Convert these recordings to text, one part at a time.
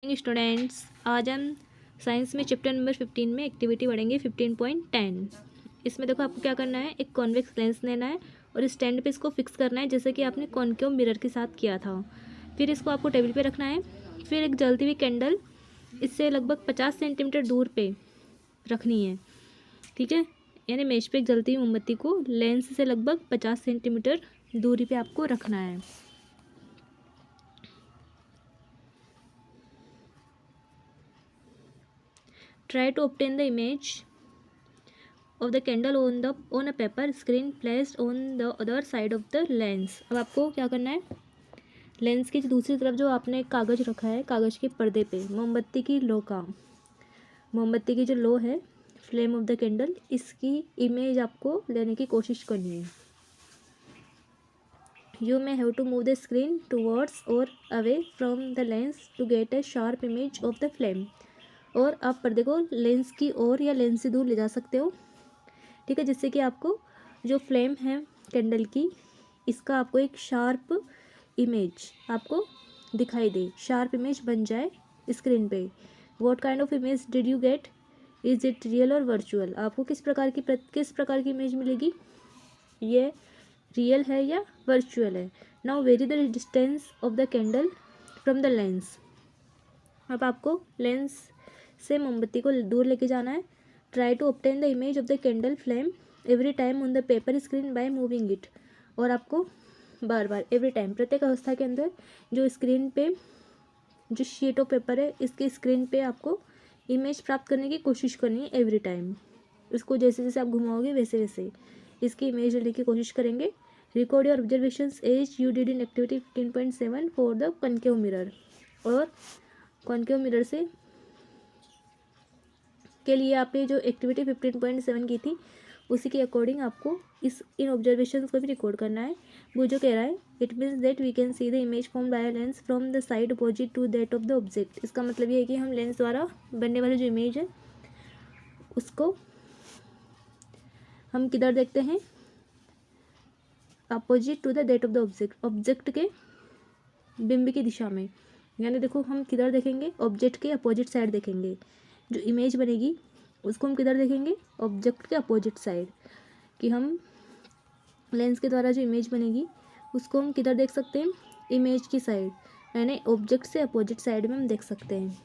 Morning students. आज हम science में चैप्टर नंबर 15 में एक्टिविटी पढ़ेंगे 15.10। इसमें देखो आपको क्या करना है, एक कॉन्वेक्स लेंस लेना है और स्टैंड पे इसको फिक्स करना है जैसे कि आपने कॉनकेव मिरर के साथ किया था। फिर इसको आपको टेबल पे रखना है। फिर एक जलती हुई कैंडल इससे लगभग 50 सेंटीमीटर दूर पे रखनी है, ठीक है। यानी मेज पे एक जलती हुई मोमबत्ती को लेंस से लगभग 50 सेंटीमीटर दूरी पे आपको रखना है। Try to obtain the image of the candle on a paper screen placed on the other side of the lens। अब आपको क्या करना है, लेंस की दूसरी तरफ जो आपने कागज़ रखा है, कागज़ के पर्दे पे मोमबत्ती की जो लो है, फ्लेम ऑफ द कैंडल, इसकी इमेज आपको लेने की कोशिश करनी है। You may have to move the screen towards और away from the lens to get a sharp image of the flame. और आप पर्दे को लेंस की ओर या लेंस से दूर ले जा सकते हो, ठीक है, जिससे कि आपको जो फ्लेम है कैंडल की, इसका आपको एक शार्प इमेज आपको दिखाई दे, शार्प इमेज बन जाए स्क्रीन पे। What kind of image did you get, is it real और वर्चुअल। आपको किस प्रकार की इमेज मिलेगी, ये रियल है या वर्चुअल है। Now very the distance of the candle from the lens. अब आपको लेंस से मोमबत्ती को दूर लेके जाना है। Try to obtain the image of the candle flame every time on the paper screen by moving it. और आपको बार बार एवरी टाइम, प्रत्येक अवस्था के अंदर जो स्क्रीन पे जो शीट ऑफ पेपर है, इसके स्क्रीन पे आपको इमेज प्राप्त करने की कोशिश करनी है एवरी टाइम। इसको जैसे जैसे आप घुमाओगे वैसे वैसे इसकी इमेज लेने की कोशिश करेंगे। Record your observations as you did in activity 15.7 for the concave mirror. और कॉनकेव मिरर से के लिए आपने जो एक्टिविटी 15.7 की थी, उसी के अकॉर्डिंग आपको इन ऑब्जर्वेशंस को भी रिकॉर्ड करना है। वो जो कह रहा है, it means that we can see the image form by lens from the side opposite to that of the object. इसका मतलब ये है कि हम लेंस द्वारा बनने वाली जो इमेज है उसको हम किधर देखते हैं, opposite to the that of the object, object के बिंब की दिशा में। यानी देखो हम किधर देखेंगे, ऑब्जेक्ट के अपोजिट साइड देखेंगे। जो इमेज बनेगी उसको हम किधर देखेंगे, ऑब्जेक्ट के अपोजिट साइड। कि हम लेंस के द्वारा जो इमेज बनेगी उसको हम किधर देख सकते हैं, इमेज की साइड, यानी ऑब्जेक्ट से अपोजिट साइड में हम देख सकते हैं।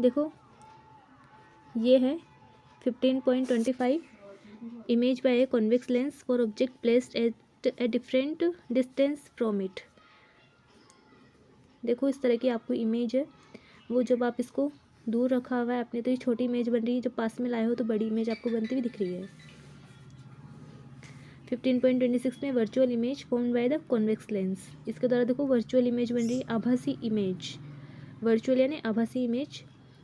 देखो ये है 15.25 image by a convex lens for object placed at a different distance from it. देखो इस तरह की आपको इमेज है, वो जब आप इसको दूर रखा हुआ है अपने तो ये छोटी इमेज बन रही है, जब पास में लाए हो तो बड़ी इमेज आपको बनती हुई दिख रही है। 15.26 में virtual image formed by the convex lens. इसके द्वारा देखो वर्चुअल इमेज बन रही है, आभासी इमेज, वर्चुअल यानी आभासी इमेज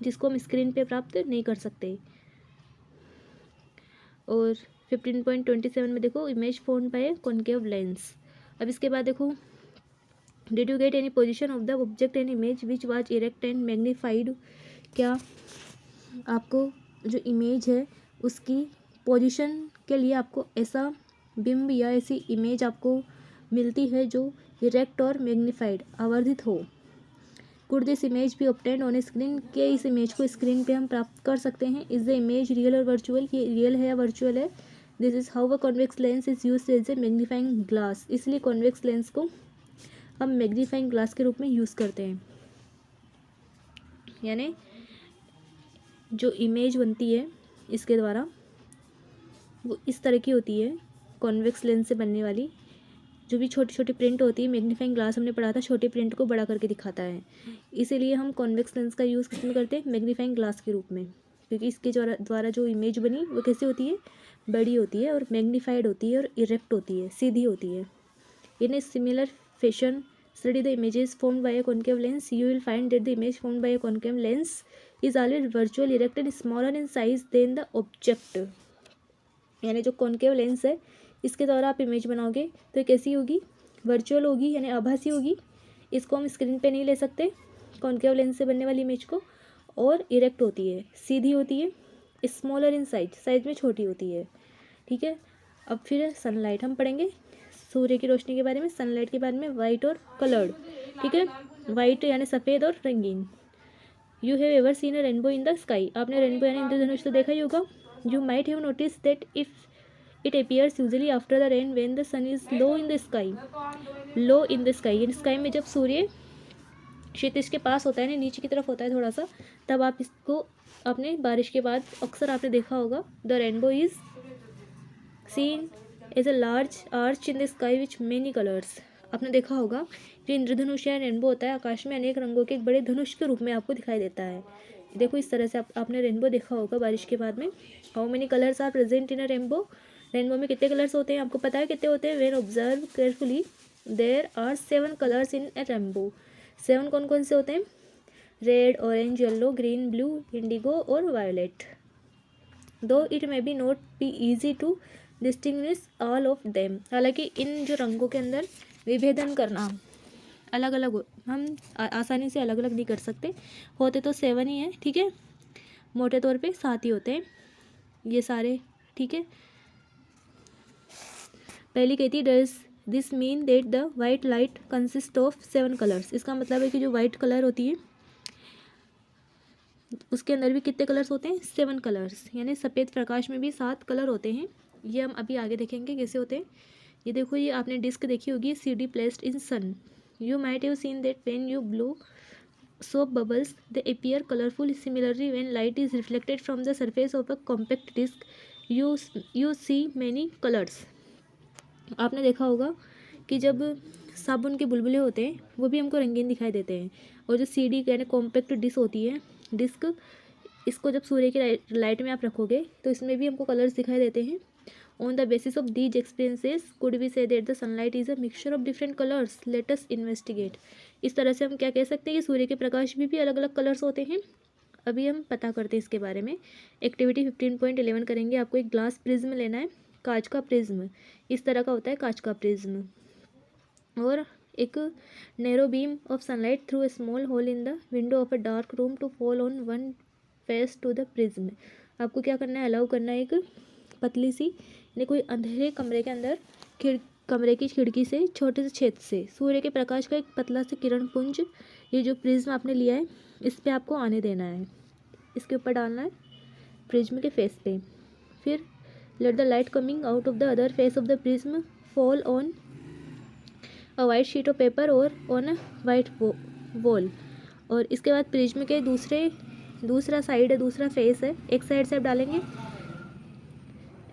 जिसको हम स्क्रीन पे प्राप्त नहीं कर सकते। और 15.27 में देखो image formed by concave lens. अब इसके बाद देखो, did you get any position of the object and image which was erect and magnified. क्या आपको जो इमेज है उसकी पोजीशन के लिए आपको ऐसा बिंब या ऐसी इमेज आपको मिलती है जो इरेक्ट और मैग्नीफाइड, आवर्धित हो। कुड दिस इमेज भी ऑब्टेन्ड ऑन स्क्रीन, के इस इमेज को स्क्रीन पे हम प्राप्त कर सकते हैं। इज द इमेज रियल और वर्चुअल, ये रियल है या वर्चुअल है। This is how a convex lens is use as a magnifying glass. इसलिए कॉन्वेक्स लेंस को हम मैग्नीफाइंग ग्लास के रूप में यूज़ करते हैं। यानी जो इमेज बनती है इसके द्वारा वो इस तरह की होती है, कॉन्वेक्स लेंस से बनने वाली। जो भी छोटी छोटी प्रिंट होती है, मैग्नीफाइंग ग्लास हमने पढ़ा था छोटी प्रिंट को बड़ा करके दिखाता है, इसीलिए हम कॉन्वेक्स लेंस का यूज़ किस में करते हैं, मैग्नीफाइंग ग्लास के रूप में। क्योंकि इसके द्वारा जो इमेज बनी वो कैसी होती है, बड़ी होती है और मैग्नीफाइड होती है और इरेक्ट होती है, सीधी होती है। In a similar fashion study the images formed by a concave lens, you will find that the image formed by a concave lens is always virtual, erect and smaller in size than the object। यानी जो concave lens है इसके द्वारा आप image बनाओगे तो ये कैसी होगी, वर्चुअल होगी, यानी आभासी होगी। इसको हम स्क्रीन पे नहीं ले सकते कॉनकेव लेंस से बनने वाली इमेज को। और इरेक्ट होती है, सीधी होती है स्मॉलर इन साइज में छोटी होती है, ठीक है। अब फिर सनलाइट हम पढ़ेंगे, सूर्य की रोशनी के बारे में, सनलाइट के बारे में, वाइट और कलर्ड, ठीक है। वाइट यानी सफ़ेद और रंगीन। You have ever seen a rainbow in the sky, आपने रेनबो यानी इंद्रधनुष तो देखा ही होगा। You might have notice that if it appears usually after the rain when the sun is low in the sky. Low in the sky यानी sky में जब सूर्य क्षितिज के पास होता है ना, नीचे की तरफ होता है थोड़ा सा, तब आप इसको अपने बारिश के बाद अक्सर आपने देखा होगा। The rainbow is seen as a large arch in the sky which many colours, आपने देखा होगा जो इंद्रधनुष या रेनबो होता है आकाश में अनेक रंगों के एक बड़े धनुष के रूप में आपको दिखाई देता है। देखो इस तरह से आपने रेनबो देखा होगा बारिश के बाद में। How many colours are present in a rainbow, rainbow में कितने कलर्स होते हैं आपको पता है कितने होते हैं। When observe carefully there are 7 colours in a rainbow. 7 कौन कौन से होते हैं, red, orange, yellow, green, blue, indigo और violet. Though it may be not be easy to distinguish all of them, हालांकि इन जो रंगों के अंदर विभेदन करना अलग अलग हम आसानी से अलग अलग नहीं कर सकते। होते तो 7 ही हैं, ठीक है, मोटे तौर पे 7 ही होते हैं ये सारे, ठीक है। पहली कहती does this mean that the white light consist of 7 colours, इसका मतलब है कि जो वाइट कलर होती है उसके अंदर भी कितने कलर्स होते हैं, 7 कलर्स, यानी सफ़ेद प्रकाश में भी 7 कलर होते हैं। ये हम अभी आगे देखेंगे कैसे होते हैं। ये देखो, ये आपने डिस्क देखी होगी, CD placed in sun. You might have seen that when you blow soap bubbles they appear colorful. Similarly, when light is reflected from the surface of a compact disc you see many colors। आपने देखा होगा कि जब साबुन के बुलबुले होते हैं वो भी हमको रंगीन दिखाई देते हैं, और जो CD यानी कॉम्पैक्ट डिस्क होती है, डिस्क, इसको जब सूर्य की लाइट में आप रखोगे तो इसमें भी हमको कलर्स दिखाई देते हैं। On the basis of these experiences, could we say that the sunlight is a mixture of different colors? Let us investigate। इस तरह से हम क्या कह सकते हैं कि सूर्य के प्रकाश में भी अलग अलग कलर्स होते हैं। अभी हम पता करते हैं इसके बारे में। एक्टिविटी 15.11 करेंगे। आपको एक ग्लास प्रिज्म लेना है, कांच का प्रिज्म, इस तरह का होता है कांच का प्रिज्म, और एक narrow beam of sunlight through a small hole in the window of a dark room to fall on one face to the prism. आपको क्या करना है, अलाउ करना है एक पतली सी, यानी कोई अंधेरे कमरे के अंदर कमरे की खिड़की से, छोटे से छेद से सूर्य के प्रकाश का एक पतला सा किरण पुंज, ये जो प्रिज्म आपने लिया है इस पे आपको आने देना है, इसके ऊपर डालना है प्रिज्म के फेस पे। फिर let the light coming out of the other face of the prism fall on a white sheet of paper और ऑन अ वाइट वॉल। और इसके बाद प्रिज्म के दूसरा साइड है, दूसरा फेस है, एक साइड से आप डालेंगे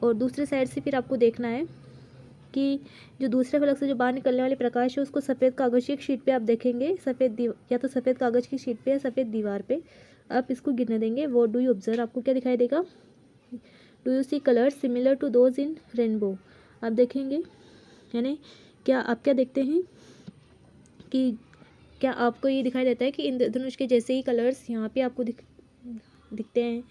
और दूसरे साइड से फिर आपको देखना है कि जो दूसरे फलक से जो बाहर निकलने वाली प्रकाश है उसको सफ़ेद कागज़ की एक शीट पे आप देखेंगे, या तो सफ़ेद कागज़ की शीट पे या सफ़ेद दीवार पे आप इसको गिरने देंगे। वो डू यू ऑब्जर्व, आपको क्या दिखाई देगा, do you see colours similar to those in rainbow, आप देखेंगे, यानी क्या आप क्या देखते हैं कि क्या आपको ये दिखाई देता है कि इंद्रधनुष के जैसे ही कलर्स यहाँ पे आपको दिखते हैं।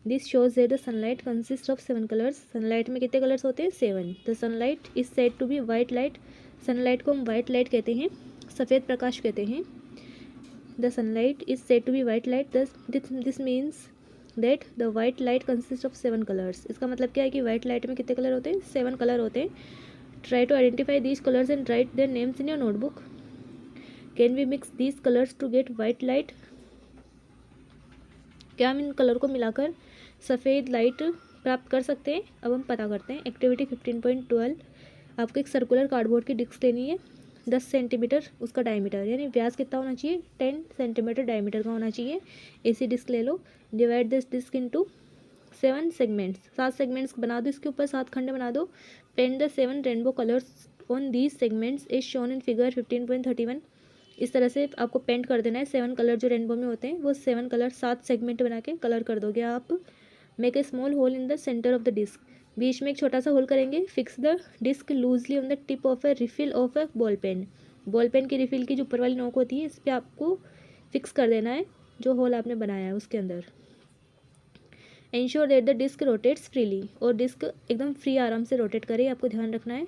This shows that the sunlight consist of 7 colours, sunlight में कितने कलर्स होते हैं, 7। The sunlight is said to be white light, sunlight को हम वाइट लाइट कहते हैं, सफ़ेद प्रकाश कहते हैं। The sunlight is said to be white light, this means that the white light consist of 7 colours. इसका मतलब क्या है कि वाइट लाइट में कितने कलर होते हैं, 7 कलर होते हैं। Try to identify these colours and write their names in your notebook. Can we mix these colours to get white light, क्या हम इन कलर को मिलाकर सफ़ेद लाइट प्राप्त कर सकते हैं। अब हम पता करते हैं। एक्टिविटी 15.12, आपको एक सर्कुलर कार्डबोर्ड की डिस्क लेनी है, 10 सेंटीमीटर उसका डायमीटर, यानी व्यास कितना होना चाहिए, 10 सेंटीमीटर डायमीटर का होना चाहिए। ऐसी डिस्क ले लो। Divide this disc into 7 segments, 7 segments बना दो, इसके ऊपर 7 खंड बना दो। Paint the 7 rainbow colours on these segments as shown in figure 15.31। इस तरह से आपको पेंट कर देना है 7 कलर जो रेनबो में होते हैं, वो 7 कलर 7 सेगमेंट बना के कलर कर दोगे आप। Make a small hole in the centre of the disc, बीच में एक छोटा सा होल करेंगे। Fix the disc loosely on the tip of a refill of a ball pen, ball pen की रिफिल की जो ऊपर वाली नोक होती है इस पर आपको फिक्स कर देना है जो होल आपने बनाया है उसके अंदर। Ensure that the disc rotates freely, और डिस्क एकदम फ्री आराम से रोटेट करे, आपको ध्यान रखना है।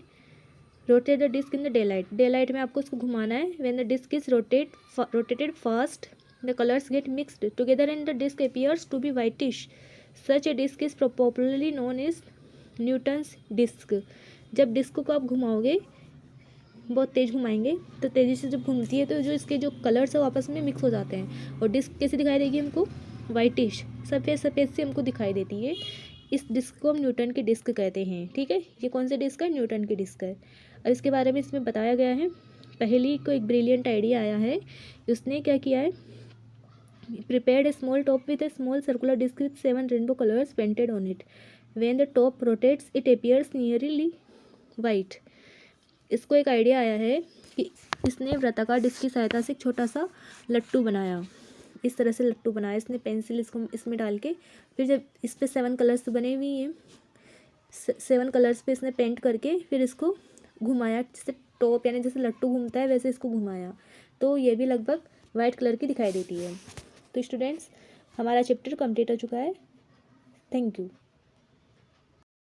Rotate the disc in the daylight में आपको उसको घुमाना है। When the disc is rotated fast the colours get mixed together and the disc appears to be whitish such a disc is popularly known as Newton's disc. जब disc को आप घुमाओगे, बहुत तेज़ घुमाएंगे तो तेज़ी से जब घूमती है तो जो इसके जो कलर्स है वो आपस में मिक्स हो जाते हैं और डिस्क कैसे दिखाई देगी हमको, वाइटिश सफ़ेद सफ़ेद सी हमको दिखाई देती है। इस डिस्क को हम न्यूटन की डिस्क कहते हैं। ठीक है, ये कौन सी डिस्क है, न्यूटन की डिस्क है। और इसके बारे में इसमें बताया गया है, पहली को एक ब्रिलियंट आइडिया आया है, उसने क्या किया है, prepared a small top with a small circular disc with 7 rainbow colors painted on it. When the top rotates, it appears nearly white. इसको एक आइडिया आया है कि इसने वृत्ताकार डिस्क की सहायता से एक छोटा सा लट्टू बनाया। इस तरह से लट्टू बनाया इसने, पेंसिल इसको इसमें डाल के, फिर जब इस पे 7 कलर्स बने हुए हैं, 7 कलर्स पे इसने पेंट करके फिर इसको घुमाया, जैसे टॉप यानी जैसे लट्टू घूमता है वैसे इसको घुमाया, तो ये भी लगभग वाइट कलर की दिखाई देती है। तो स्टूडेंट्स, हमारा चैप्टर कंप्लीट हो चुका है। Thank you.